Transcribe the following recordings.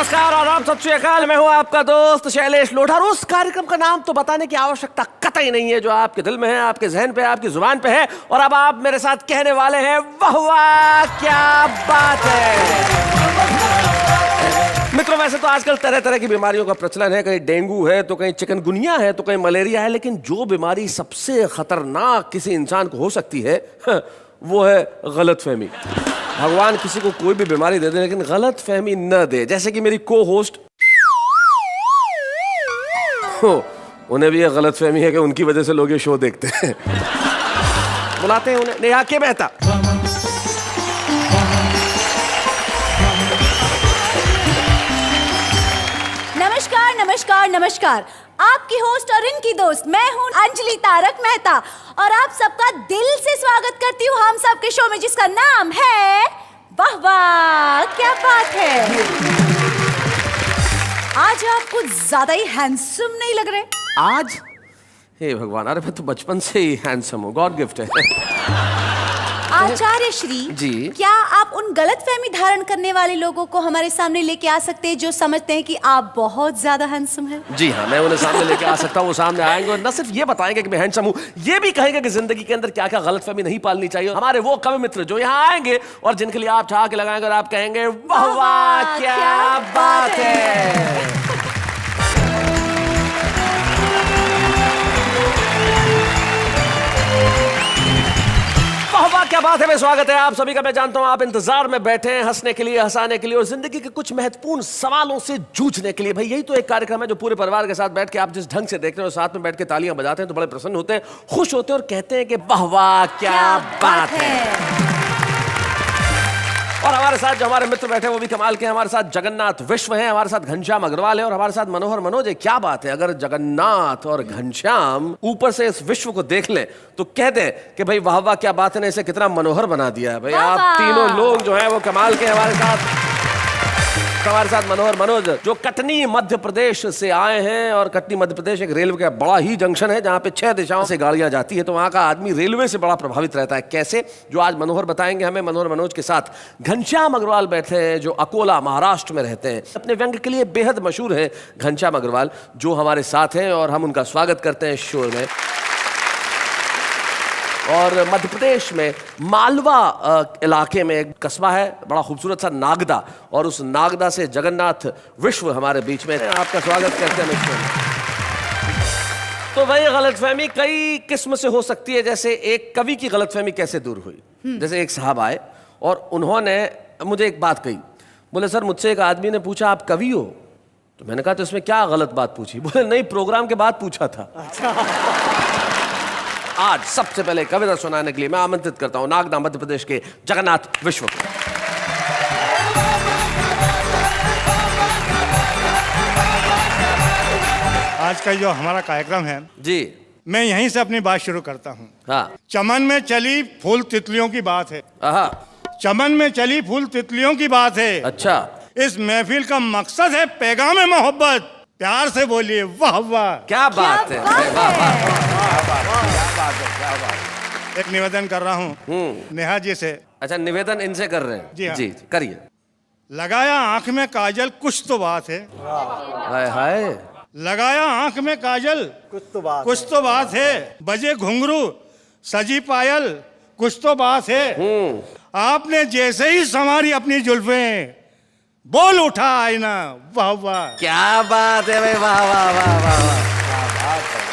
नमस्कार और आप सत श्री अकाल। मैं हूं आपका दोस्त शैलेश लोढ़ा। और उस कार्यक्रम का नाम तो बताने की आवश्यकता कतई नहीं है जो आपके दिल में है, आपके जहन पे, आपकी जुबान पे है। और अब आप मेरे साथ कहने वाले हैं वाह वाह क्या बात है। मित्रों, वैसे तो आजकल तरह तरह की बीमारियों का प्रचलन है। कहीं डेंगू है तो कहीं चिकनगुनिया है तो कहीं मलेरिया है, लेकिन जो बीमारी सबसे खतरनाक किसी इंसान को हो सकती है वो है गलतफहमी। भगवान किसी को कोई भी बीमारी दे दे लेकिन गलतफहमी न दे। जैसे कि मेरी को होस्ट, उन्हें भी ये गलतफहमी है कि उनकी वजह से लोग ये शो देखते हैं। बुलाते हैं उन्हें, नेहा के मेहता। नमस्कार नमस्कार नमस्कार। आपकी होस्ट और इनकी दोस्त मैं हूं अंजलि तारक मेहता और आप सबका दिल से स्वागत करती हूं हम सबके शो में जिसका नाम है वाह वाह क्या बात है। आज आप कुछ ज्यादा ही हैंडसम नहीं लग रहे। आज हे भगवान, अरे मैं तो बचपन से ही हैंडसम हूँ, गॉड गिफ्ट है। आचार्य श्री जी, क्या आप उन गलतफहमी धारण करने वाले लोगों को हमारे सामने लेके आ सकते हैं जो समझते हैं कि आप बहुत ज्यादा हैंडसम हैं? जी हाँ, मैं उन्हें सामने लेके आ सकता हूँ। वो सामने आएंगे और न सिर्फ ये बताएंगे कि मैं हैंडसम हूँ, ये भी कहेंगे कि जिंदगी के अंदर क्या क्या गलतफहमी नहीं पालनी चाहिए। हमारे वो कवि मित्र जो यहाँ आएंगे और जिनके लिए आप ठहाके लगाएंगे और आप कहेंगे वाह वाह क्या बात है। वाह क्या बात है में स्वागत है आप सभी का। मैं जानता हूं आप इंतजार में बैठे हैं हंसने के लिए, हंसाने के लिए और जिंदगी के कुछ महत्वपूर्ण सवालों से जूझने के लिए। भाई यही तो एक कार्यक्रम है जो पूरे परिवार के साथ बैठ के आप जिस ढंग से देख रहे हो, साथ में बैठ के तालियां बजाते हैं तो बड़े प्रसन्न होते हैं, खुश होते हैं और कहते हैं कि वाह वाह क्या बात है। और हमारे साथ जो हमारे मित्र बैठे हैं वो भी कमाल के हैं। हमारे साथ जगन्नाथ विश्व हैं, हमारे साथ घनश्याम अग्रवाल है और हमारे साथ मनोहर मनोज है। क्या बात है, अगर जगन्नाथ और घनश्याम ऊपर से इस विश्व को देख लें तो कह दें कि भाई वाह वाह क्या बात है ने इसे कितना मनोहर बना दिया है। भाई आप तीनों लोग जो हैं वो कमाल के हमारे साथ मनोहर मनोज जो कटनी मध्य प्रदेश से आए हैं। और कटनी मध्य प्रदेश एक रेलवे का बड़ा ही जंक्शन है जहां पे 6 दिशाओं से गाड़ियां जाती है, तो वहां का आदमी रेलवे से बड़ा प्रभावित रहता है। कैसे, जो आज मनोहर बताएंगे हमें। मनोहर मनोज के साथ घनश्याम अग्रवाल बैठे हैं जो अकोला महाराष्ट्र में रहते हैं। अपने व्यंग के लिए बेहद मशहूर है घनश्याम अग्रवाल जो हमारे साथ हैं और हम उनका स्वागत करते हैं शो में। और मध्य प्रदेश में मालवा इलाके में एक कस्बा है बड़ा खूबसूरत सा नागदा, और उस नागदा से जगन्नाथ विश्व हमारे बीच में। आपका स्वागत करते हैं। तो भाई गलतफहमी कई किस्म से हो सकती है। जैसे एक कवि की गलतफहमी कैसे दूर हुई। जैसे एक साहब आए और उन्होंने मुझे एक बात कही। बोले सर मुझसे एक आदमी ने पूछा आप कवि हो? तो मैंने कहा तो इसमें क्या गलत बात पूछी? बोले नहीं, प्रोग्राम के बाद पूछा था। आज सबसे पहले कविता सुनाने के लिए मैं आमंत्रित करता हूं नागदा मध्य प्रदेश के जगन्नाथ विश्व को। आज का जो हमारा कार्यक्रम है जी, मैं यहीं से अपनी बात शुरू करता हूँ। हाँ। चमन में चली फूल तितलियों की बात है। चमन में चली फूल तितलियों की बात है। अच्छा, इस महफिल का मकसद है पैगाम मोहब्बत। प्यार से बोलिए वाह वाह क्या बात है। एक निवेदन कर रहा हूँ नेहा जी से। अच्छा, निवेदन इनसे कर रहे हैं? जी हाँ। जी करिए। लगाया आंख में काजल कुछ तो बात है। हाय हाय। लगाया आंख में काजल कुछ तो बात है। बजे घुंघरू सजी पायल कुछ तो बात है। आपने जैसे ही संवारी अपनी जुल्फें बोल उठा आईना वाह वाह क्या बात है भाई, वाह वाह वाह वाह।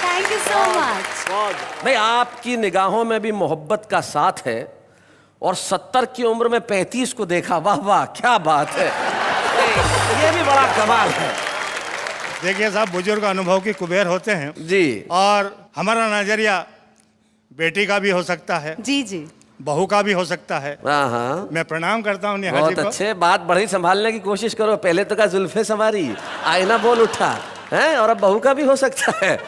Thank you so much. भाई आपकी निगाहों में भी मोहब्बत का साथ है और 70 की उम्र में 35 को देखा, वाह वाह क्या बात है। ये भी बड़ा कमाल है। देखिए साहब, बुजुर्ग अनुभव की कुबेर होते हैं जी। और हमारा नजरिया बेटी का भी हो सकता है, जी जी, बहू का भी हो सकता है। हाँ, मैं प्रणाम करता हूँ नेहा जी बहुत को। अच्छे। बात बड़ी संभालने की कोशिश करो। पहले तो का जुल्फे संवारी, आईना बोल उठा है, और अब बहू का भी हो सकता है।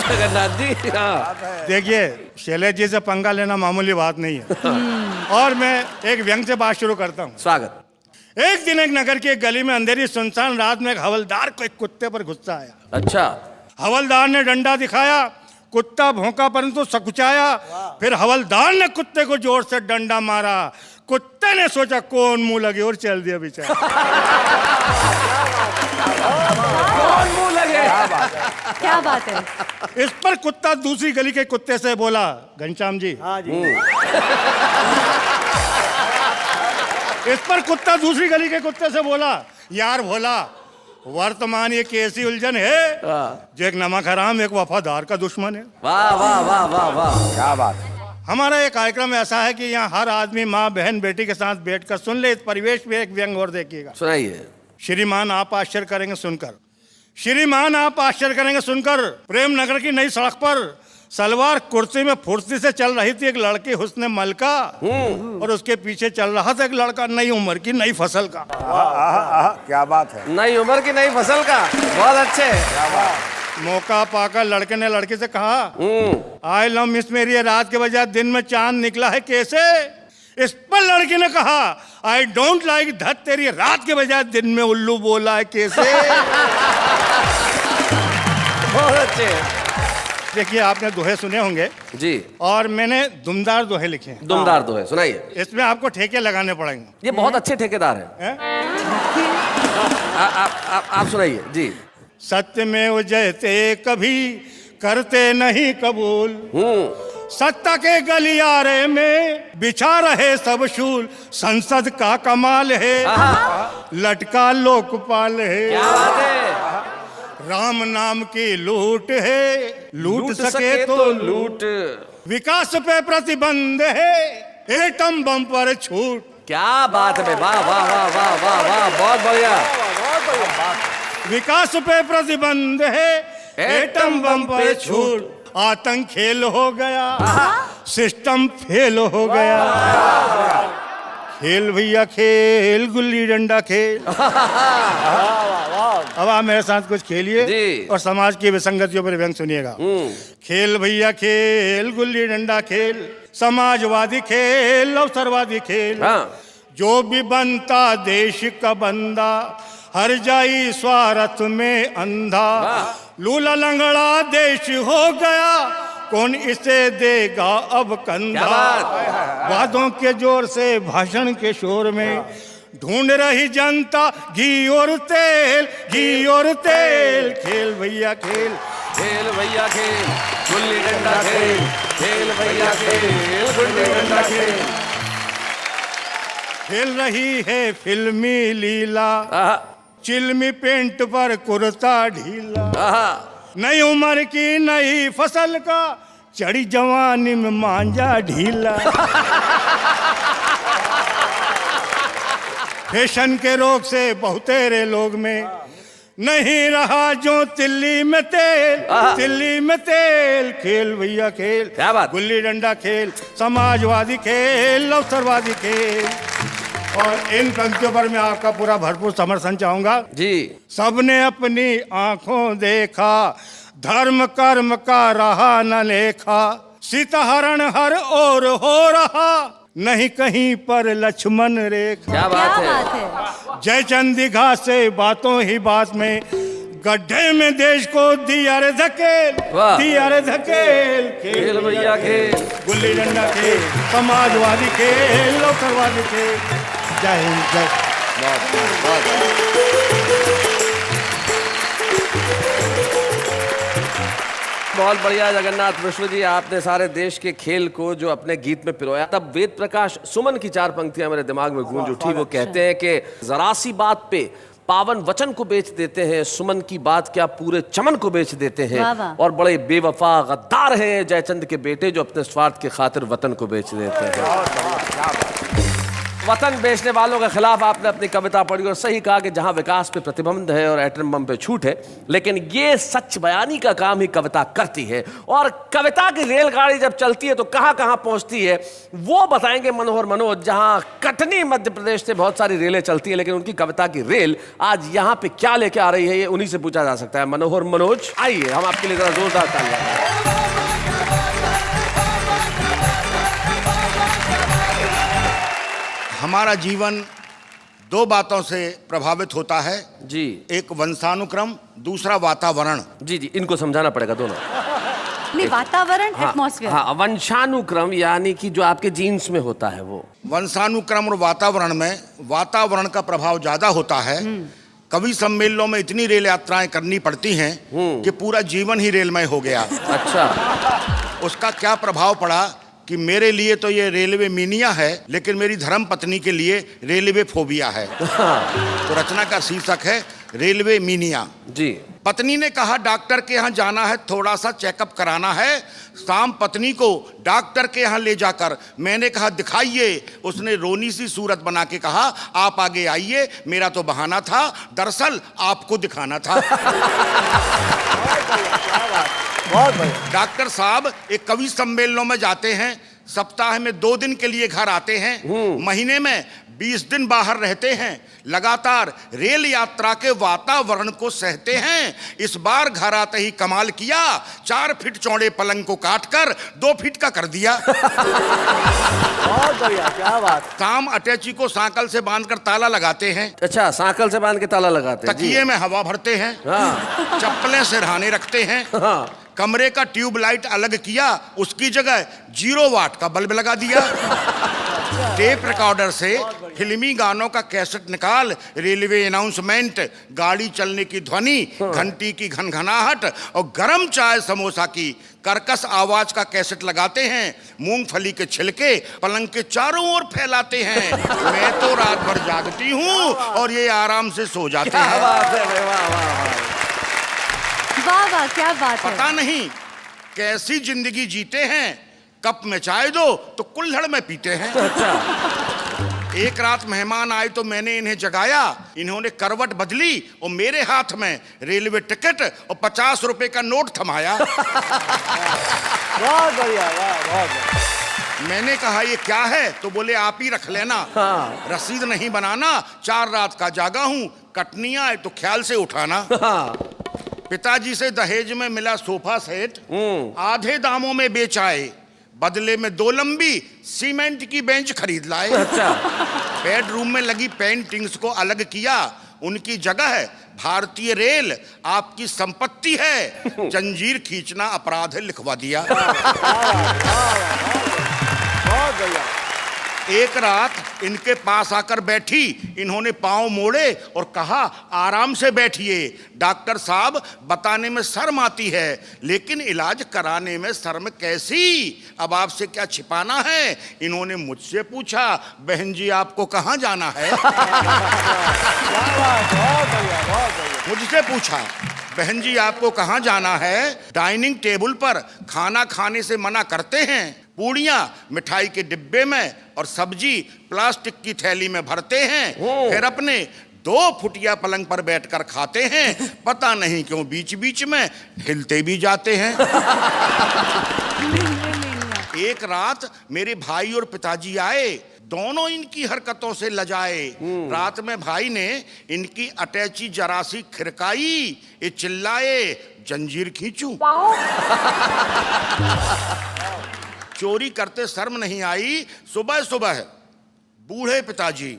जगन्नाथ जी, हाँ। देखिए शैलेश जी से पंगा लेना मामूली बात नहीं है। और मैं एक व्यंग से बात शुरू करता हूँ। स्वागत। एक दिन एक नगर की एक गली में अंधेरी सुनसान रात में एक हवलदार को एक कुत्ते पर गुस्सा आया। अच्छा। हवलदार ने डंडा दिखाया, कुत्ता भौंका परंतु सकुचाया। फिर हवलदार ने कुत्ते को जोर से डंडा मारा, कुत्ते ने सोचा कौन मुंह लगे और चल दिया बेचारा। कौन मुंह लगे? क्या बात है। इस पर कुत्ता दूसरी गली के कुत्ते से बोला, घनश्याम जी। हाँ जी। इस पर कुत्ता दूसरी गली के कुत्ते से बोला, यार भोला, वर्तमान ये कैसी उलझन है जो एक नमक हराम एक वफादार का दुश्मन है। वाह वाह वाह वाह वाह, क्या बात है। हमारा ये कार्यक्रम ऐसा है कि यहाँ हर आदमी माँ बहन बेटी के साथ बैठकर सुन ले। इस परिवेश में एक व्यंग और देखिएगा। सुनाइए। श्रीमान आप आश्चर्य करेंगे सुनकर, श्रीमान आप आश्चर्य करेंगे सुनकर, प्रेम नगर की नई सड़क पर सलवार कुर्सी में फुर्ती से चल रही थी एक लड़की हुस्ने मलका, और उसके पीछे चल रहा था एक लड़का नई उम्र की नई फसल का। क्या बात है। नई उम्र की नई फसल का, बहुत अच्छे। मौका पाकर लड़के ने लड़की से कहा, आई लव मिस मेरी रात के बजाय दिन में चांद निकला है कैसे? इस पर लड़की ने कहा, आई डोंट लाइक धत तेरी रात के बजाय दिन में उल्लू बोला है कैसे? बहुत अच्छे। देखिए आपने दोहे सुने होंगे जी, और मैंने दुमदार दोहे लिखे हैं। दुमदार दोहे सुनाइए। इसमें आपको ठेके लगाने पड़ेंगे। ये बहुत अच्छे ठेकेदार हैं। आप सुनाइए जी। सत्य में उजयते कभी करते नहीं कबूल, सत्ता के गलियारे में बिछा रहे सब शूल, संसद का कमाल है लटका लोकपाल है, क्या बात है। राम नाम की लूट है लूट सके तो लूट, विकास पे प्रतिबंध है एटम बम पर छूट। क्या बात है, वाह वाह वाह वाह वाह वाह, बहुत बढ़िया। विकास पे प्रतिबंध है एटम बम पर छूट, आतंक खेल हो गया सिस्टम फेल हो गया, खेल भैया खेल गुल्ली डंडा खेल। अब आप मेरे साथ कुछ खेलिए और समाज की विसंगतियों पर व्यंग सुनिएगा। खेल भैया खेल गुल्ली डंडा खेल, समाजवादी खेल अवसरवादी खेल, जो भी बनता देश का बंदा हर जाई स्वार्थ में अंधा, लूला लंगड़ा देश हो गया कौन इसे देगा अब कंधा, वादों के जोर से भाषण के शोर में ढूंढ रही जनता घी और तेल घी और तेल, खेल भैया खेल खेल भैया खेल गुल्ली डंडा खेल, खेल भैया खेल गुल्ली डंडा खेल। खेल रही है फिल्मी लीला चिल्मी पेंट पर कुर्ता ढीला, नई उम्र की नई फसल का चढ़ी जवानी में मांझा ढीला, फैशन के रोग से बहुतेरे लोग में नहीं रहा जो तिल्ली में तेल तिल्ली में तेल, खेल भैया खेल क्या बात, गुल्ली डंडा खेल समाजवादी खेल अवसरवादी खेल। और इन पंक्तियों पर मैं आपका पूरा भरपूर समर्थन चाहूंगा जी। सबने अपनी आंखों देखा धर्म कर्म का रहा न लेखा, सीताहरण हर ओर हो रहा नहीं कहीं पर लक्ष्मण रेखा, क्या बात है। जयचंद दीघा से बातों ही बात में गड्ढे में देश को दिया रे धकेल दिया रे धकेल, खेल भैया खेल गुल्ली डंडा खेल समाजवादी खेल लोकवादी खेल। जय हिंद जय। बहुत बढ़िया जगन्नाथ मिश्र जी, आपने सारे देश के खेल को जो अपने गीत में पिरोया। तब वेद प्रकाश सुमन की चार पंक्तियां मेरे दिमाग में गूंज उठी। वो कहते हैं कि जरा सी बात पे पावन वचन को बेच देते हैं, सुमन की बात क्या पूरे चमन को बेच देते हैं, और बड़े बेवफा गद्दार हैं जयचंद के बेटे जो अपने स्वार्थ के खातिर वतन को बेच देते हैं। वतन बेचने वालों के खिलाफ आपने अपनी कविता पढ़ी और सही कहा कि जहां विकास पे प्रतिबंध है और एटम बम पे छूट है, लेकिन ये सच बयानी का काम ही कविता करती है। और कविता की रेलगाड़ी जब चलती है तो कहां कहां पहुंचती है वो बताएंगे मनोहर मनोज। जहां कटनी मध्य प्रदेश से बहुत सारी रेलें चलती है, लेकिन उनकी कविता की रेल आज यहां पे क्या लेके आ रही है ये उन्हीं से पूछा जा सकता है। मनोहर मनोज, आइए हम आपके लिए जरा जोरदार तालियां। हमारा जीवन दो बातों से प्रभावित होता है जी। एक वंशानुक्रम, दूसरा वातावरण। जी जी, इनको समझाना पड़ेगा दोनों। नहीं, वातावरण, एटमॉस्फेयर। हाँ, वंशानुक्रम यानी कि जो आपके जीन्स में होता है वो। वंशानुक्रम और वातावरण में वातावरण का प्रभाव ज्यादा होता है। कवि सम्मेलनों में इतनी रेल यात्राएं करनी पड़ती हैं कि पूरा जीवन ही रेलमय हो गया। अच्छा। उसका क्या प्रभाव पड़ा कि मेरे लिए तो ये रेलवे मीनिया है, लेकिन मेरी धर्म पत्नी के लिए रेलवे फोबिया है। तो रचना का शीर्षक है रेलवे मीनिया। जी। पत्नी ने कहा डॉक्टर के यहाँ जाना है, थोड़ा सा चेकअप कराना है। शाम पत्नी को डॉक्टर के यहाँ ले जाकर मैंने कहा दिखाइए। उसने रोनी सी सूरत बना के कहा आप आगे आइए, मेरा तो बहाना था, दरअसल आपको दिखाना था। बहुत बढ़िया। डॉक्टर साहब एक कवि सम्मेलनों में जाते हैं, सप्ताह में 2 दिन के लिए घर आते हैं, महीने में 20 दिन बाहर रहते हैं, लगातार रेल यात्रा के वातावरण को सहते हैं। इस बार घर आते ही कमाल किया, 4 फीट चौड़े पलंग को काटकर 2 फीट का कर दिया। बहुत बढ़िया, क्या बात। शाम अटैची को सांकल से बांधकर ताला लगाते हैं। अच्छा, सांकल से बांध के ताला लगाते हैं। तकिए में हवा भरते हैं। हाँ। चप्पलें सिरहाने रखते हैं। हाँ। कमरे का ट्यूबलाइट अलग किया, उसकी जगह 0 वाट का बल्ब लगा दिया। टेप रिकॉर्डर से फिल्मी गानों का कैसेट निकाल, रेलवे अनाउंसमेंट, गाड़ी चलने की ध्वनि, घंटी की घनघनाहट और गरम चाय समोसा की कर्कश आवाज का कैसेट लगाते हैं। मूंगफली के छिलके पलंग के चारों ओर फैलाते हैं। मैं तो रात भर जागती हूँ और ये आराम से सो जाते हैं। वाह वाह, क्या बात है। पता नहीं कैसी जिंदगी जीते हैं, कप में चाय दो तो कुल्हड़ में पीते हैं। अच्छा। एक रात मेहमान आए तो मैंने इन्हें जगाया, इन्होंने करवट बदली और मेरे हाथ में रेलवे टिकट और 50 रुपए का नोट थमाया। बहुत बढ़िया, वाह, बहुत बढ़िया। मैंने कहा ये क्या है, तो बोले आप ही रख लेना। हाँ। रसीद नहीं बनाना, 4 रात का जागा हूँ, कटनी आए तो ख्याल से उठाना। हाँ। पिताजी से दहेज में मिला सोफा सेट, आधे दामों में बेच आए, बदले में 2 लंबी सीमेंट की बेंच खरीद लाए। अच्छा। बेडरूम में लगी पेंटिंग्स को अलग किया, उनकी जगह है भारतीय रेल आपकी संपत्ति है, जंजीर खींचना अपराध है लिखवा दिया। बहुत बढ़िया। एक रात इनके पास आकर बैठी, इन्होंने पांव मोड़े और कहा आराम से बैठिए, डॉक्टर साहब बताने में शर्म आती है लेकिन इलाज कराने में शर्म कैसी, अब आपसे क्या छिपाना है। इन्होंने मुझसे पूछा बहन जी आपको कहाँ जाना है। मुझसे पूछा बहन जी आपको कहाँ जाना है। डाइनिंग टेबल पर खाना खाने से मना करते हैं, पूड़ियाँ मिठाई के डिब्बे में और सब्जी प्लास्टिक की थैली में भरते हैं, फिर अपने 2 फुटिया पलंग पर बैठकर खाते हैं। पता नहीं क्यों बीच बीच में हिलते भी जाते हैं। एक रात मेरे भाई और पिताजी आए, दोनों इनकी हरकतों से लजाए। रात में भाई ने इनकी अटैची जरा सी खिरकाई, ये चिल्लाए जंजीर खींचूं। चोरी करते शर्म नहीं आई। सुबह सुबह बूढ़े पिताजी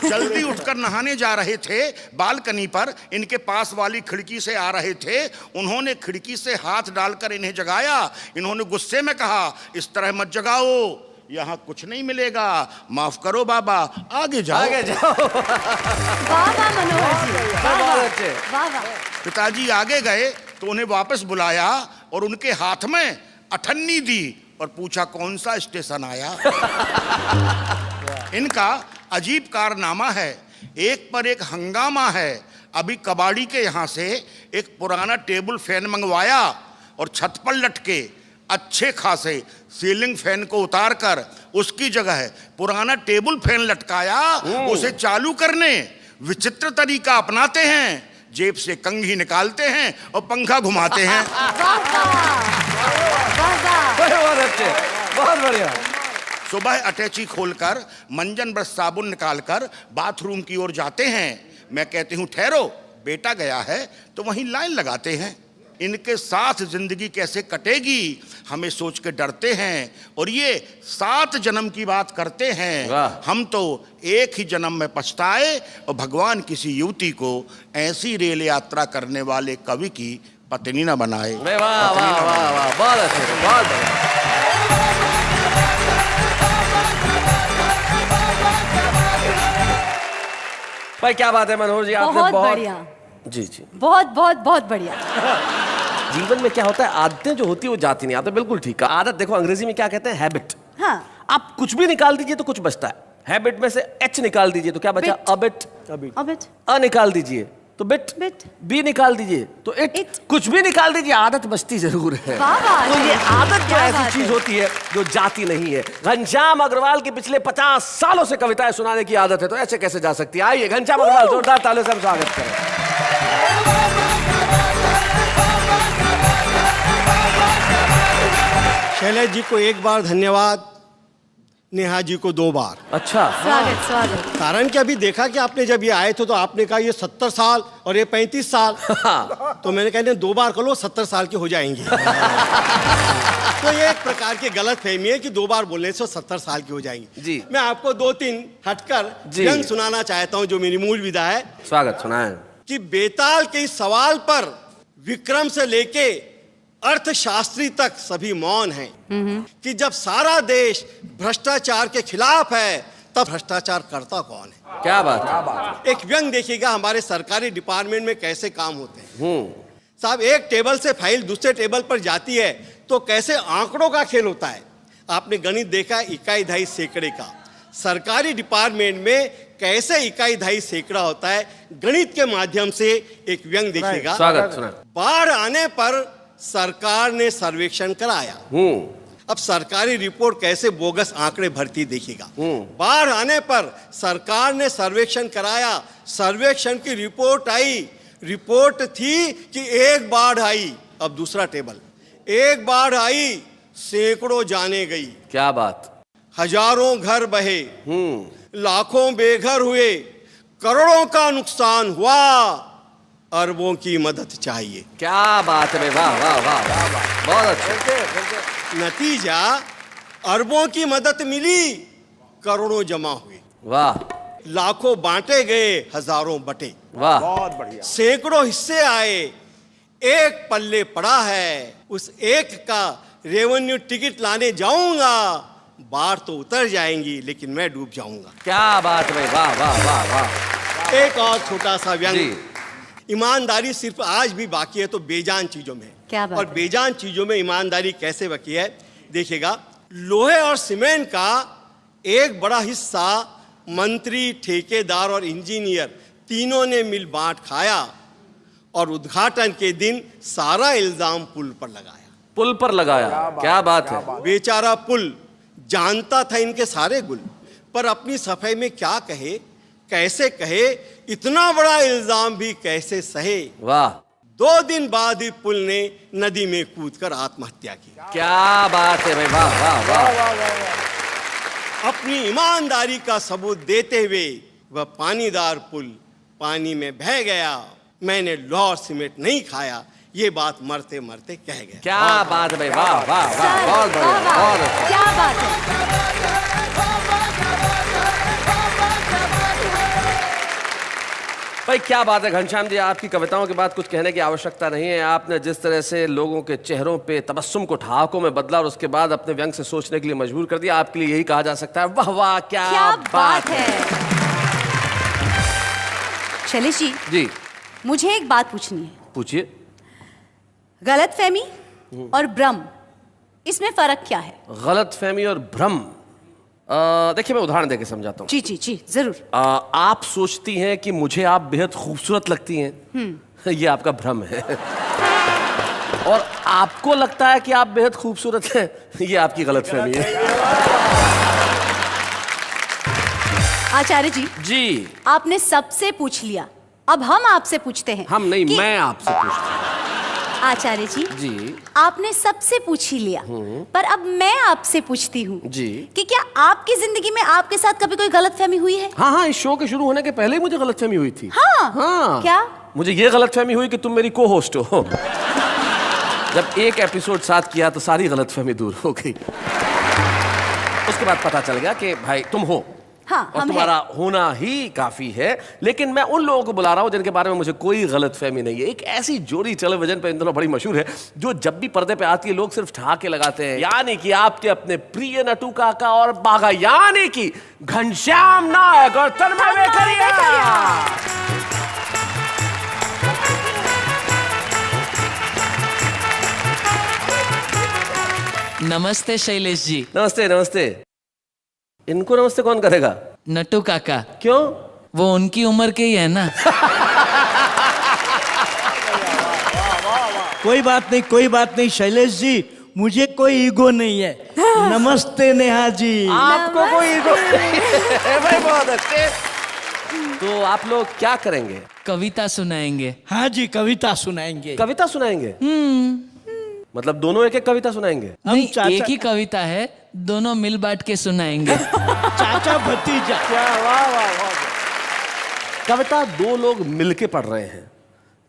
जल्दी उठकर नहाने जा रहे थे, बालकनी पर इनके पास वाली खिड़की से आ रहे थे। उन्होंने खिड़की से हाथ डालकर इन्हें जगाया। इन्होंने गुस्से में कहा इस तरह मत जगाओ, यहाँ कुछ नहीं मिलेगा, माफ करो बाबा, आगे जाओ। आगे जाओ। वाह वाह मनोहर जी, वाह वाह वाह। पिताजी आगे गए तो उन्हें वापस बुलाया और उनके हाथ में अठन्नी दी और पूछा कौन सा स्टेशन आया। इनका अजीब कारनामा है, एक पर एक हंगामा है। अभी कबाड़ी के यहाँ से एक पुराना टेबल फैन मंगवाया और छत पर लटके अच्छे खासे सीलिंग फैन को उतारकर उसकी जगह पुराना टेबल फैन लटकाया। उसे चालू करने विचित्र तरीका अपनाते हैं, जेब से कंघी निकालते हैं और पंखा घुमाते हैं। बहुत अच्छे, बहुत बढ़िया। सुबह अटैची खोलकर मंजन ब्रश साबुन निकालकर बाथरूम की ओर जाते हैं। मैं कहती हूँ ठहरो, बेटा गया है, तो वहीं लाइन लगाते हैं। इनके साथ जिंदगी कैसे कटेगी हमें सोच के डरते हैं और ये 7 जन्म की बात करते हैं। हम तो एक ही जन्म में पछताए और भगवान किसी युवती को ऐसी रेल यात्रा करने वाले कवि की पत्नी ना बनाए। वाह वाह वाह वाह वाह, बहुत अच्छे, बहुत बढ़िया। भाई क्या बात है मनोहर जी, आपने बहुत बहुत बढ़िया, जी जी। बहुत बहुत बहुत बढ़िया। जीवन में क्या होता है, आदतें जो होती है वो जाती नहीं। आपने बिल्कुल ठीक कहा। आदत देखो अंग्रेजी में क्या कहते हैं, हैबिट। हाँ, आप कुछ भी निकाल दीजिए तो कुछ बचता है। हैबिट में से एच निकाल दीजिए तो क्या बचा, Bit. अबिट। अबिट, अ निकाल दीजिए तो बिट। Bit. बी निकाल दीजिए तो इट। It. कुछ भी निकाल दीजिए, आदत बचती जरूर है। वाह, वाह, तो ये वाह, आदत जो क्या ऐसी बात चीज है। होती है जो जाती नहीं है। घनश्याम अग्रवाल की पिछले 50 सालों से कविताएं सुनाने की आदत है, तो ऐसे कैसे जा सकती है। आइए घनश्याम अग्रवाल, जोरदार तालियों से हम स्वागत करें। शैलेश जी को एक बार धन्यवाद, नेहा जी को 2 बार। अच्छा, स्वागत स्वागत। कारण कि अभी देखा कि आपने जब ये आए थे तो आपने कहा ये 70 साल और ये 35 साल। तो मैंने कहा 2 बार कर लो, 70 साल की हो जाएंगी। तो ये एक प्रकार की गलत फहमी है कि 2 बार बोलने से 70 साल की हो जाएंगी। जी। मैं आपको 2-3 हटकर जी। व्यंग सुनाना चाहता हूँ जो मेरी मूल विधा है। स्वागत, सुनाएं। कि बेताल के इस सवाल पर विक्रम से लेके अर्थशास्त्री तक सभी मौन हैं कि जब सारा देश भ्रष्टाचार के खिलाफ है तब भ्रष्टाचार करता कौन है। क्या बात है। एक व्यंग देखिएगा हमारे सरकारी डिपार्टमेंट में कैसे काम होते हैं। साहब, एक टेबल से फाइल दूसरे टेबल पर जाती है तो कैसे आंकड़ों का खेल होता है। आपने गणित देखा, इकाई दहाई सैकड़े का। सरकारी डिपार्टमेंट में कैसे इकाई दहाई सैकड़ा होता है, गणित के माध्यम से एक व्यंग देखिएगा। स्वागत, सुना। बाढ़ आने पर सरकार ने सर्वेक्षण कराया। अब सरकारी रिपोर्ट कैसे बोगस आंकड़े भरती देखिएगा। बाढ़ आने पर सरकार ने सर्वेक्षण कराया, सर्वेक्षण की रिपोर्ट आई। रिपोर्ट थी कि एक बाढ़ आई। अब दूसरा टेबल, एक बाढ़ आई, सैकड़ों जाने गई। क्या बात। हजारों घर बहे, लाखों बेघर हुए, करोड़ों का नुकसान हुआ, अरबों की मदद चाहिए। क्या बात है, वाह वाह वाह वाह, बहुत अच्छा। नतीजा, अरबों की मदद मिली, करोड़ों जमा हुए। वाह लाखों बांटे गए, हजारों बटे। वाह, बहुत बढ़िया। सैकड़ों हिस्से आए, एक पल्ले पड़ा है, उस एक का रेवेन्यू टिकट लाने जाऊंगा, बाढ़ तो उतर जाएंगी लेकिन मैं डूब जाऊंगा। क्या बात है, वाह वाह वाह वाह। एक और छोटा सा व्यंग। जी। ईमानदारी सिर्फ आज भी बाकी है तो बेजान चीजों में। क्या बात और है। बेजान चीजों में ईमानदारी कैसे बाकी है देखिएगा। लोहे और सीमेंट का एक बड़ा हिस्सा मंत्री, ठेकेदार और इंजीनियर तीनों ने मिल बांट खाया और उद्घाटन के दिन सारा इल्जाम पुल पर लगाया। पुल पर लगाया, क्या बात है। बेचारा पुल जानता था इनके सारे गुल, पर अपनी सफाई में क्या कहे, कैसे कहे, इतना बड़ा इल्जाम भी कैसे सहे। वाह, 2 दिन बाद ही पुल ने नदी में कूदकर आत्महत्या की। क्या बात है भाई, वाह वाह वाह। अपनी ईमानदारी का सबूत देते हुए वह पानीदार पुल पानी में बह गया। मैंने लोहा और सीमेंट नहीं खाया, ये बात मरते मरते कह गया। क्या बात है भाई, वाह वाह वाह, बहुत बढ़िया, वाह, वाह, बहुत अच्छा। क्या बात है। भाई क्या बात है घनश्याम जी, आपकी कविताओं के बाद कुछ कहने की आवश्यकता नहीं है। आपने जिस तरह से लोगों के चेहरों पे तबस्सुम को ठहाकों में बदला और उसके बाद अपने व्यंग से सोचने के लिए मजबूर कर दिया, आपके लिए यही कहा जा सकता है, वाह वाह, क्या बात है। शैलेश जी, जी मुझे एक बात पूछनी है। पूछिए। गलतफहमी और भ्रम, इसमें फर्क क्या है? गलतफहमी और भ्रम, देखिए मैं उदाहरण देके समझाता हूँ। जी जी जी, जरूर। आप सोचती हैं कि मुझे आप बेहद खूबसूरत लगती हैं, ये आपका भ्रम है। और आपको लगता है कि आप बेहद खूबसूरत हैं, ये आपकी गलतफहमी है। आचार्य जी, जी, आपने सबसे पूछ लिया, अब हम आपसे पूछते हैं। हम नहीं, कि- मैं आपसे पूछता हूँ। आचार्य जी, जी आपने सबसे पूछ ही लिया, पर अब मैं आपसे पूछती हूँ जी कि क्या आपकी जिंदगी में आपके साथ कभी कोई गलतफहमी हुई है? हाँ हाँ, इस शो के शुरू होने के पहले ही मुझे गलतफहमी हुई थी। हाँ, हाँ। क्या? मुझे ये गलतफहमी हुई कि तुम मेरी को होस्ट हो। जब एक एपिसोड साथ किया तो सारी गलतफहमी दूर हो गई। उसके बाद पता चल गया कि भाई तुम हो, हाँ, और हम तुम्हारा होना ही काफी है। लेकिन मैं उन लोगों को बुला रहा हूं जिनके बारे में मुझे कोई गलतफहमी नहीं है। एक ऐसी जोड़ी टेलीविजन पे इन दिनों बड़ी मशहूर है, जो जब भी पर्दे पे आती है लोग सिर्फ ठहाके लगाते हैं, यानी कि आपके अपने प्रिय नटू काका और बाघा, यानी कि घनश्याम नायक और तन्मय वेकरिया। नमस्ते शैलेश जी। नमस्ते नमस्ते। इनको नमस्ते कौन करेगा? नट्टू काका। क्यों? वो उनकी उम्र के ही है ना। कोई बात नहीं शैलेश जी, मुझे कोई ईगो नहीं है। नमस्ते नेहा जी। आपको कोई ईगो नहीं है भाई, बहुत अच्छे। तो आप लोग क्या करेंगे? कविता सुनाएंगे। हाँ जी, कविता सुनाएंगे। कविता सुनाएंगे? मतलब दोनों एक एक कविता सुनाएंगे? नहीं, चाचा- एक ही कविता है, दोनों मिल बांट के सुनाएंगे। चाचा भतीजा। क्या, वाह वाह वाह। कविता दो लोग मिलके पढ़ रहे हैं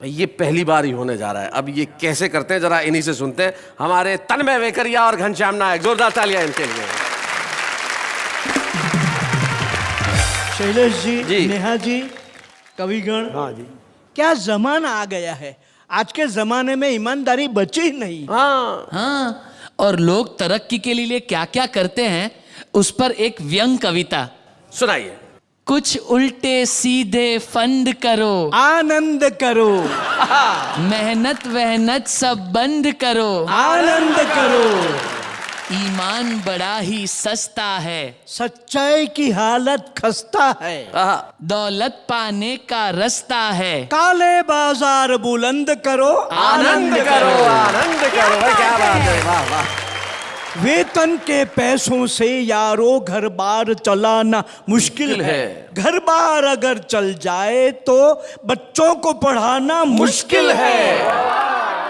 भाई, ये पहली बार ही होने जा रहा है। अब ये कैसे करते हैं जरा इन्हीं से सुनते हैं। हमारे तन्मय वेकरिया और घनश्याम नायक, जोरदार तालियां इनके लिए। शैलेश जी, जी। नेहा जी, कविगण। हाँ जी। क्या जमाना आ गया है, आज के जमाने में ईमानदारी बची ही नहीं। हाँ, हाँ, और लोग तरक्की के लिए क्या क्या करते हैं उस पर एक व्यंग कविता। सुनाइए। कुछ उल्टे सीधे फंड करो, आनंद करो, मेहनत वहनत सब बंद करो, आनंद करो। ईमान बड़ा ही सस्ता है, सच्चाई की हालत खस्ता है, आहा, दौलत पाने का रास्ता है। काले बाजार बुलंद करो, आनंद करो, आनंद करो भाई, क्या बात है, वाह वाह। वेतन के पैसों से यारो घर बार चलाना मुश्किल है। घर बार अगर चल जाए तो बच्चों को पढ़ाना मुश्किल है।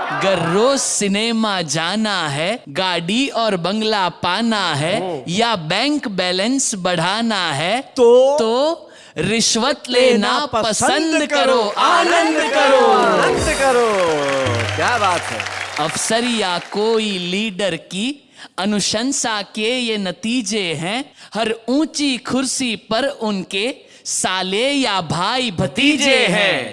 अगर रोज सिनेमा जाना है, गाड़ी और बंगला पाना है, या बैंक बैलेंस बढ़ाना है, तो रिश्वत लेना पसंद करो, आनंद करो, आनंद करो। क्या बात है। अफसर या कोई लीडर की अनुशंसा के ये नतीजे हैं, हर ऊंची कुर्सी पर उनके साले या भाई भतीजे हैं।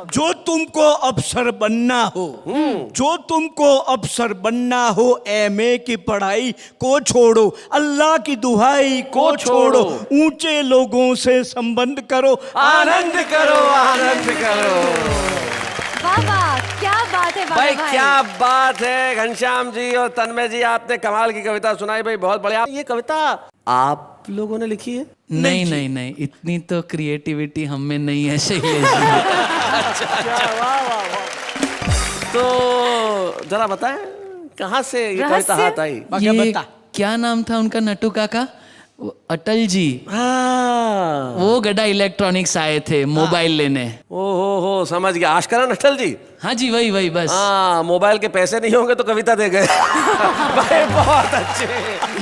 जो तुमको अफसर बनना हो, जो तुमको अफसर बनना हो, एमए की पढ़ाई को छोड़ो, अल्लाह की दुहाई को छोड़ो, ऊंचे लोगों से संबंध करो, आनंद करो, आनंद करो। वाह वाह, क्या बात है भाई क्या बात है घनश्याम जी और तन्मय जी, आपने कमाल की कविता सुनाई भाई, बहुत बढ़िया। ये कविता आप लोगों ने लिखी है? नहीं नहीं नहीं, इतनी तो क्रिएटिविटी हम में नहीं है शैलेश जी। तो जरा बताएं कहाँ से ये कविता हाथ आई? ये क्या नाम था उनका नट्टू काका? वो अटल जी। हाँ, वो गड्ढा इलेक्ट्रॉनिक्स आए थे मोबाइल लेने। हो समझ गया, आशकरन अटल जी। हाँ जी, वही बस। हाँ, मोबाइल के पैसे नहीं होंगे तो कविता दे गए। भाई बहुत अच्छे।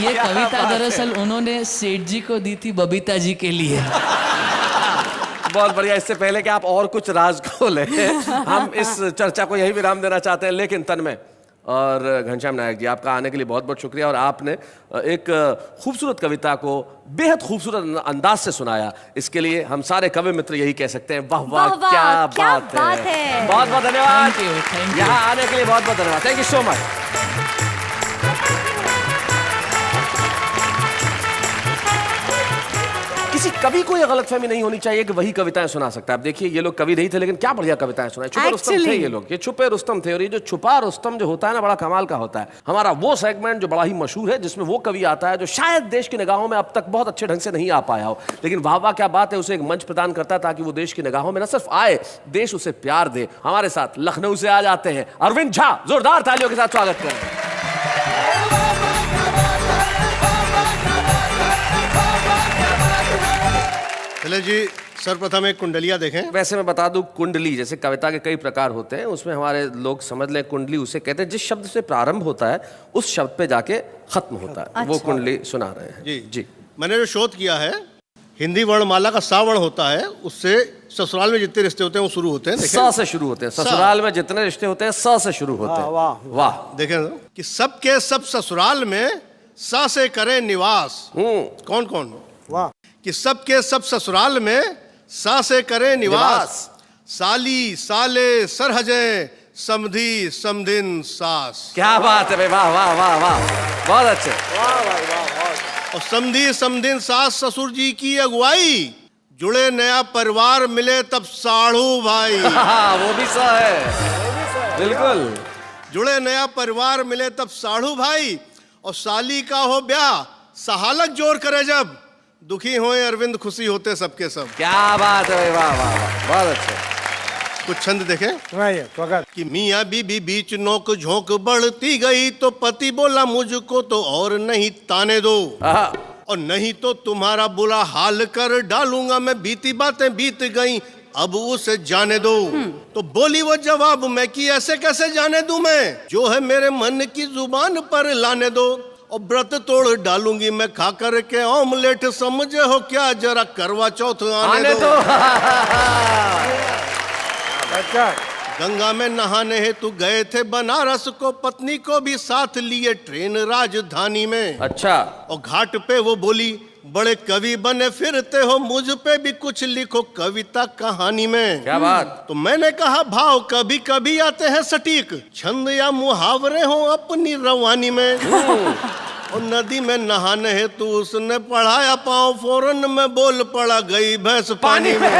ये कविता दरअसल उन्होंने सेठ जी को दी थी बबीता जी के लिए। बहुत बढ़िया। इससे पहले कि आप और कुछ राज खोलें, हम इस चर्चा को यही विराम देना चाहते हैं। लेकिन तन्मय और घनश्याम नायक जी, आपका आने के लिए बहुत बहुत शुक्रिया। और आपने एक खूबसूरत कविता को बेहद खूबसूरत अंदाज से सुनाया, इसके लिए हम सारे कवि मित्र यही कह सकते हैं, वाह वाह, क्या बात है। बहुत बहुत धन्यवाद। Thank you. यहाँ आने के लिए बहुत बहुत धन्यवाद। Thank you so much. किसी कवि को यह गलतफहमी नहीं होनी चाहिए कि वही कविताएं सुना सकता है। आप देखिए, ये लोग कवि नहीं थे लेकिन क्या बढ़िया कविताएं सुनाए। छुपे रुस्तम थे ये लोग, ये छुपे रुस्तम थे। और ये जो छुपा रुस्तम जो होता है ना, बड़ा कमाल का होता है। हमारा वो सेगमेंट जो बड़ा ही मशहूर है, जिसमें वो कवि आता है जो शायद देश की निगाहों में अब तक बहुत अच्छे ढंग से नहीं आ पाया हो, लेकिन वाह वाह क्या बात है, उसे एक मंच प्रदान करता है ताकि वो देश की निगाहों में न सिर्फ आए, देश उसे प्यार दे। हमारे साथ लखनऊ से आ जाते हैं अरविंद झा, जोरदार तालियों के साथ स्वागत करें। चले जी, सर्वप्रथम एक कुंडलिया देखें। वैसे मैं बता दूं, कुंडली जैसे कविता के कई प्रकार होते हैं, उसमें हमारे लोग समझ लें कुंडली उसे कहते हैं जिस शब्द से प्रारंभ होता है उस शब्द पे जाके खत्म होता है। अच्छा। वो कुंडली सुना रहे हैं। जी जी। मैंने जो शोध किया है, हिंदी वर्णमाला का सा वर्ण होता है, उससे ससुराल में जितने रिश्ते होते हैं वो शुरू होते हैं। स से शुरू होते हैं। ससुराल में जितने रिश्ते होते हैं स से शुरू होते हैं। वाह, वाह। देखें कि सबके सब ससुराल में सा से करें निवास। कौन कौन? वाह। कि सबके सब ससुराल में सासे करे निवास, साली साले सरहजे समधी समधिन सास। क्या बात है भाई, वाह वाह वाह वाह, बहुत अच्छे। और समधी समधिन सास ससुर जी की अगुवाई, जुड़े नया परिवार मिले तब साढ़ू भाई। वो भी सा है, बिल्कुल। जुड़े नया परिवार मिले तब साढ़ू भाई, और साली का हो ब्याह सहालक जोर करे जब, दुखी होए अरविंद खुशी होते सबके सब। क्या बात है भाई, वाह वाह वाह, बहुत अच्छे। कुछ छंद देखें कि मियाँ बीबी बीच नोक झोंक बढ़ती गई, तो पति बोला मुझको तो और नहीं ताने दो, और नहीं तो तुम्हारा बुरा हाल कर डालूंगा मैं, बीती बातें बीत गई अब उसे जाने दो। तो बोली वो जवाब में कि ऐसे कैसे जाने दूं मैं, जो है मेरे मन की जुबान पर लाने दो, और व्रत तोड़ डालूंगी मैं खा कर के ऑमलेट, समझे हो क्या जरा करवा चौथ आने दो। गंगा में नहाने हेतु गए थे बनारस को, पत्नी को भी साथ लिए ट्रेन राजधानी में। अच्छा। और घाट पे वो बोली बड़े कवि बने फिरते हो, मुझ पे भी कुछ लिखो कविता कहानी में। क्या बात। तो मैंने कहा भाव कभी कभी आते हैं सटीक, छंद या मुहावरे हो अपनी रवानी में। और नदी में नहाने हेतु उसने पढ़ाया पाँव, फौरन में बोल पड़ा गई भैंस पानी में।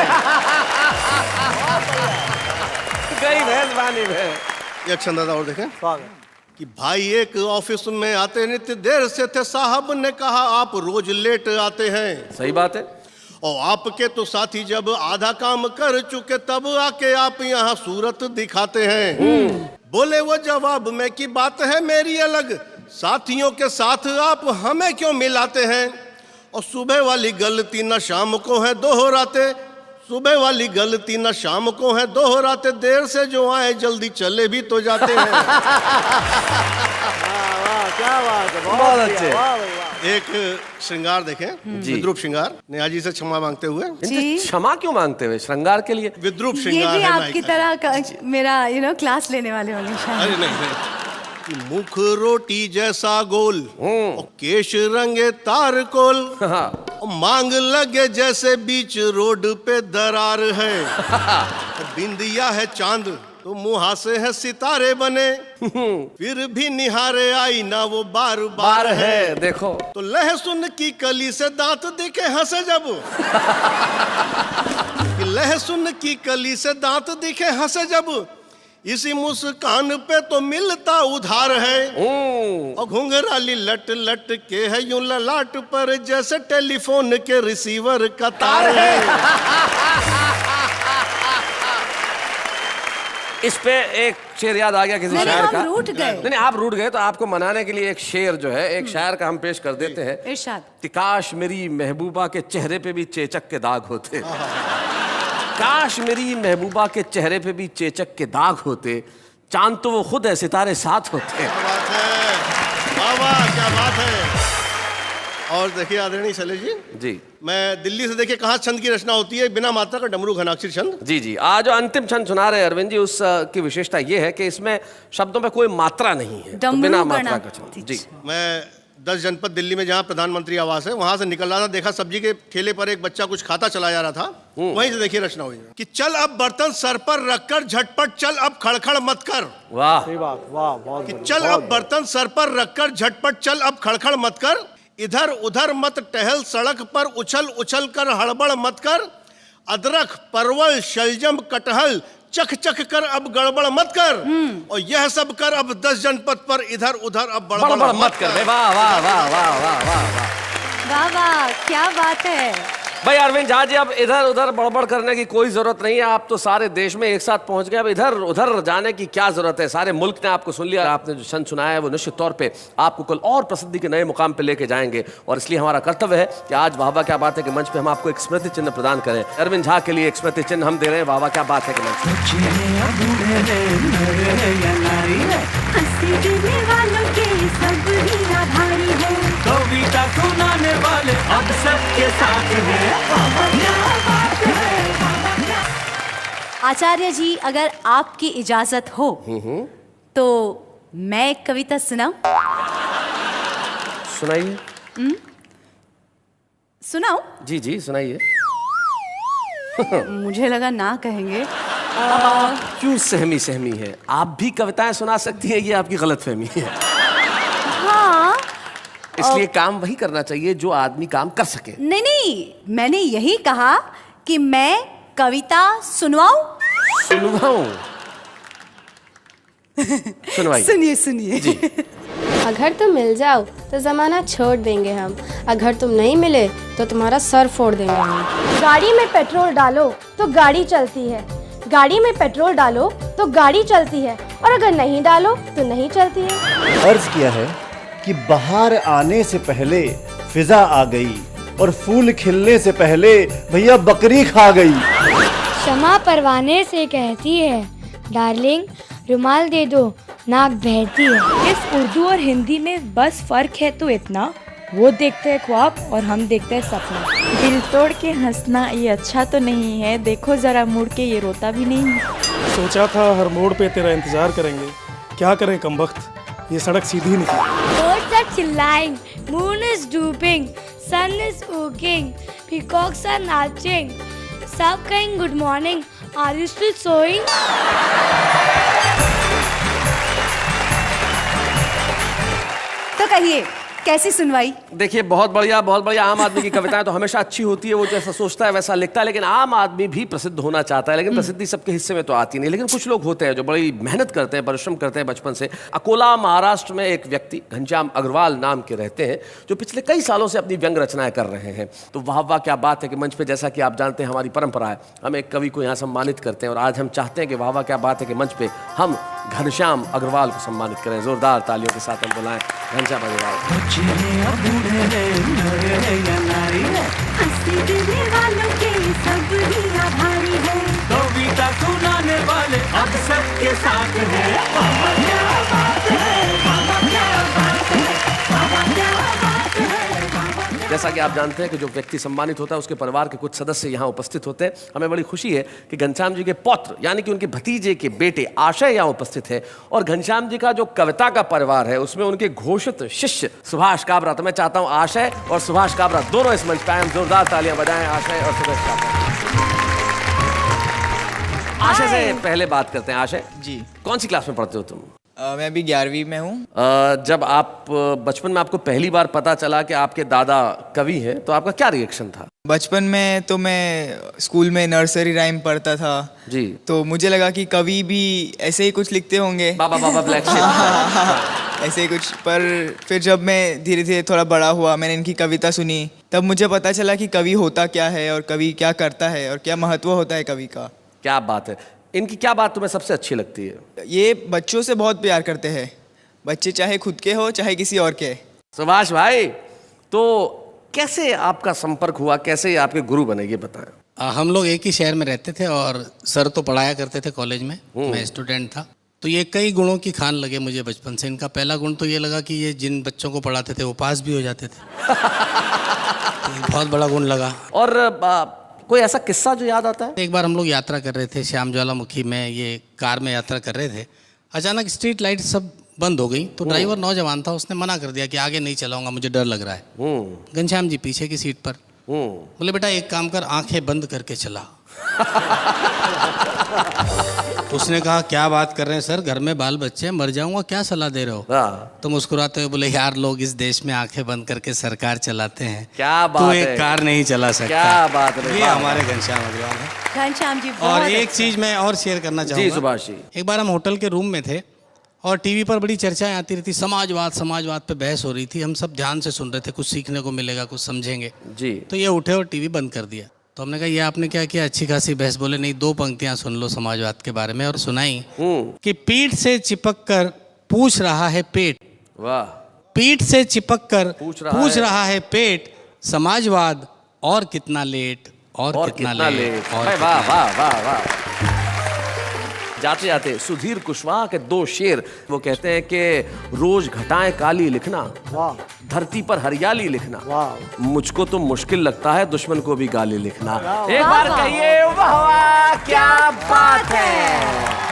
गई भैंस पानी में। एक छंद और देखें कि भाई एक ऑफिस में आते नित्य देर से थे, साहब ने कहा आप रोज लेट आते हैं। सही बात है। और आपके तो साथी जब आधा काम कर चुके तब आके आप यहाँ सूरत दिखाते हैं। बोले वो जवाब में कि बात है मेरी अलग, साथियों के साथ आप हमें क्यों मिलाते हैं, और सुबह वाली गलती न शाम को है दोहराते, सुबह वाली गलती न शाम को है दोहराते, देर से जो आए जल्दी चले भी तो जाते हैं। क्या बात है, बहुत अच्छे। एक श्रृंगार देखें, विद्रूप श्रृंगार, नेहा जी से क्षमा मांगते हुए। क्षमा क्यों मांगते हुए? श्रृंगार के लिए विद्रूप ये श्रृंगार भी है आपकी तरह मेरा क्लास लेने वाले होंगे शायद। अरे नहीं, मुख रोटी जैसा गोल, और केश रंगे तारकोल, और मांग लगे जैसे बीच रोड पे दरार है, बिंदिया है चांद तो मुहासे है सितारे बने, फिर भी निहारे आई ना वो बार बार है। देखो तो लहसुन की कली से दांत दिखे हंसे जब, लहसुन की कली से दांत दिखे हंसे जब, इसी मुस्कान पे तो मिलता उधार है, और घुंघराली लट लट के है यूं ललाट पर जैसे टेलीफोन के रिसीवर का तार है। इस पे एक शेर याद आ गया किसी शायर का। रूठ गए। नहीं आप रूठ गए तो आपको मनाने के लिए एक शेर जो है, एक शायर का हम पेश कर देते हैं। इरशाद। कि काश मेरी महबूबा के चेहरे पे भी चेचक के दाग होते, काश मेरी महबूबा के चेहरे पे भी चेचक के दाग होते, चांद तो वो खुद है सितारे साथ होते। वाह वाह क्या बात है। और देखिए आदरणीय शैलेश जी, मैं दिल्ली से देखिए कहाँ छंद की रचना होती है, बिना मात्रा का डमरू घनाक्षरी छंद। जी आज जो अंतिम छंद सुना रहे हैं अरविंद जी, उस की विशेषता ये है कि इसमें शब्दों में कोई मात्रा नहीं है, तो बिना मात्रा का छंद। जी मैं 10 जनपद दिल्ली में जहाँ प्रधानमंत्री आवास है वहां से निकल रहा था, देखा सब्जी के ठेले पर एक बच्चा कुछ खाता चला जा रहा था, वहीं से देखिए रचना हुई कि चल अब बर्तन सर पर रखकर झटपट चल अब खड़खड़ मत कर। वाह वाह। कि चल अब बर्तन सर पर रखकर झटपट चल अब खड़खड़ मत कर, इधर उधर मत टहल सड़क पर उछल उछल कर हड़बड़ मत कर, अदरक परवल शलजम कटहल चख चख कर अब गड़बड़ मत कर, और यह सब कर अब 10 जनपद पर इधर उधर अब बड़बड़ मत कर। वाह वाह वाह वाह वाह वाह वाह वाह क्या बात है भाई अरविंद झा जी। अब इधर उधर बड़बड़ करने की कोई जरूरत नहीं है, आप तो सारे देश में एक साथ पहुंच गए, अब इधर उधर जाने की क्या जरूरत है। सारे मुल्क ने आपको सुन लिया, आपने जो छंद सुनाया है वो निश्चित तौर पे आपको कल और प्रसिद्धि के नए मुकाम पे लेके जाएंगे, और इसलिए हमारा कर्तव्य है कि आज वाह वाह क्या बात है कि मंच पे हम आपको एक स्मृति चिन्ह प्रदान करें। अरविंद झा के लिए एक स्मृति चिन्ह हम दे रहे हैं, वाह वाह क्या बात है कि मंच कविता सुनाने वाले अब सबके साथ हैं। आचार्य जी अगर आपकी इजाजत हो तो मैं एक कविता सुनाऊं? सुनाइए। सुनाओ? जी जी सुनाइए। मुझे लगा ना कहेंगे। क्यों सहमी सहमी है? आप भी कविताएं सुना सकती हैं, ये आपकी गलतफहमी है। हाँ। इसलिए काम वही करना चाहिए जो आदमी काम कर सके। नहीं नहीं, मैंने यही कहा कि मैं कविता सुनवाऊं। सुनवाऊं? सुनवाइए। सुनिए सुनिए जी। अगर तुम मिल जाओ तो जमाना छोड़ देंगे हम, अगर तुम नहीं मिले तो तुम्हारा सर फोड़ देंगे हम। गाड़ी में पेट्रोल डालो तो गाड़ी चलती है, गाड़ी में पेट्रोल डालो तो गाड़ी चलती है, और अगर नहीं डालो तो नहीं चलती है। अर्ज किया है कि बाहर आने से पहले फिजा आ गई और फूल खिलने से पहले भैया बकरी खा गई। शमा परवाने से कहती है, डार्लिंग रुमाल दे दो, नाक बहती है। इस उर्दू और हिंदी में बस फर्क है तो इतना, वो देखते हैं ख्वाब और हम देखते हैं सपना। दिल तोड़ के हंसना ये अच्छा तो नहीं है, देखो जरा मुड़ के ये रोता भी नहीं है। सोचा था हर मोड़ पे तेरा इंतजार करेंगे, क्या करें कमबख्त, ये सड़क सीधी निकली। Birds are chilling, moon is drooping, sun is walking, peacocks are marching, सब कहें good morning, are you still sewing? तो कहिए कैसी सुनवाई? देखिए बहुत बढ़िया बहुत बढ़िया। आम आदमी की कविताएं तो हमेशा अच्छी होती है, वो जैसा सोचता है वैसा लिखता है, लेकिन आम आदमी भी प्रसिद्ध होना चाहता है, लेकिन प्रसिद्धि सबके हिस्से में तो आती नहीं। लेकिन कुछ लोग होते हैं जो बड़ी मेहनत करते हैं, परिश्रम करते हैं बचपन से। अकोला महाराष्ट्र में एक व्यक्ति घनश्याम अग्रवाल नाम के रहते हैं, जो पिछले कई सालों से अपनी व्यंग रचनाएं कर रहे हैं। तो वाह वाह क्या बात है कि मंच पर, जैसा कि आप जानते हैं हमारी परंपरा है, हम एक कवि को यहाँ सम्मानित करते हैं, और आज हम चाहते हैं कि वाह वाह क्या बात है कि मंच पे हम घनश्याम अग्रवाल को सम्मानित करें। जोरदार तालियों के साथ हम बुलाएं घनश्याम अग्रवाल। कविता सुनाने वाले अब सबके साथ जैसा कि आप जानते हैं कि जो व्यक्ति सम्मानित होता है उसके परिवार के कुछ सदस्य यहाँ उपस्थित होते हैं। हमें बड़ी खुशी है कि घनश्याम जी के पौत्र यानी कि उनके भतीजे के बेटे आशय यहाँ उपस्थित है, और घनश्याम जी का जो कविता का परिवार है उसमें उनके घोषित शिष्य सुभाष काबरा। तो मैं चाहता हूँ आशय और सुभाष काबरा दोनों इस मंच पे आए, जोरदार तालियां बजाएं आशय और सुभाष काबरा। आशय से पहले बात करते हैं। आशय जी, कौन सी क्लास में पढ़ते हो तुम? मैं अभी 11वीं में हूँ। जब आप बचपन में आपको पहली बार पता चला कि आपके दादा कवि हैं, तो आपका क्या रिएक्शन था? बचपन में तो मैं स्कूल में नर्सरी राइम पढ़ता था जी, तो मुझे लगा कि कवि भी ऐसे ही कुछ लिखते होंगे, बाबा बाबा ब्लैक शिप ऐसे ही कुछ। पर फिर जब मैं धीरे धीरे थोड़ा बड़ा हुआ, मैंने इनकी कविता सुनी, तब मुझे पता चला कि कवि होता क्या है और कवि क्या करता है और क्या महत्व होता है कवि का। क्या बात है। इनकी क्या बात तुम्हें सबसे अच्छी लगती है? ये बच्चों से बहुत प्यार करते हैं, बच्चे चाहे खुद के हो चाहे किसी और के। सुभाष भाई, तो कैसे आपका संपर्क हुआ, कैसे आपके गुरु बने, ये बताएं। हम लोग एक ही शहर में रहते थे और सर तो पढ़ाया करते थे कॉलेज में, मैं स्टूडेंट था। तो ये कई गुणों की खान लगे मुझे बचपन से। इनका पहला गुण तो ये लगा कि ये जिन बच्चों को पढ़ाते थे वो पास भी हो जाते थे। तो बहुत बड़ा गुण लगा। और कोई ऐसा किस्सा जो याद आता है? एक बार हम लोग यात्रा कर रहे थे श्याम ज्वालामुखी में, ये कार में यात्रा कर रहे थे, अचानक स्ट्रीट लाइट सब बंद हो गई। तो ड्राइवर नौजवान था, उसने मना कर दिया कि आगे नहीं चलाऊंगा, मुझे डर लग रहा है। घनश्याम जी पीछे की सीट पर, बोले बेटा एक काम कर, आंखें बंद करके चला। उसने कहा क्या बात कर रहे हैं सर, घर में बाल बच्चे, मर जाऊंगा, क्या सलाह दे रहे हो? तो मुस्कुराते हुए बोले यार लोग इस देश में आंखें बंद करके सरकार चलाते हैं, क्या बात तू है, एक कार नहीं चला सकता। क्या बात है। ये हमारे घनश्याम अग्रवाल है। घनश्याम जी और एक चीज मैं और शेयर करना चाहूँगा। जी सुभाष जी, एक बार हम होटल के रूम में थे और टीवी पर बड़ी चर्चाएं आती रहती, समाजवाद पे बहस हो रही थी। हम सब ध्यान से सुन रहे थे, कुछ सीखने को मिलेगा, कुछ समझेंगे जी। तो ये उठे और टीवी बंद कर दिया। तो हमने कहा ये आपने क्या किया, अच्छी खासी बहस। बोले नहीं, 2 पंक्तियां सुन लो समाजवाद के बारे में, और सुनाई कि पीठ से चिपक कर पूछ रहा है पेट। वाह। पीठ से चिपक कर पूछ रहा है पेट, समाजवाद और कितना लेट, और कितना लेट। वाह वाह वाह वाह। जाते जाते सुधीर कुशवाहा के 2 शेर, वो कहते हैं कि रोज घटाएं काली लिखना, धरती पर हरियाली लिखना, मुझको तो मुश्किल लगता है दुश्मन को भी गाली लिखना। एक बार कहिए वाह वाह क्या बात है।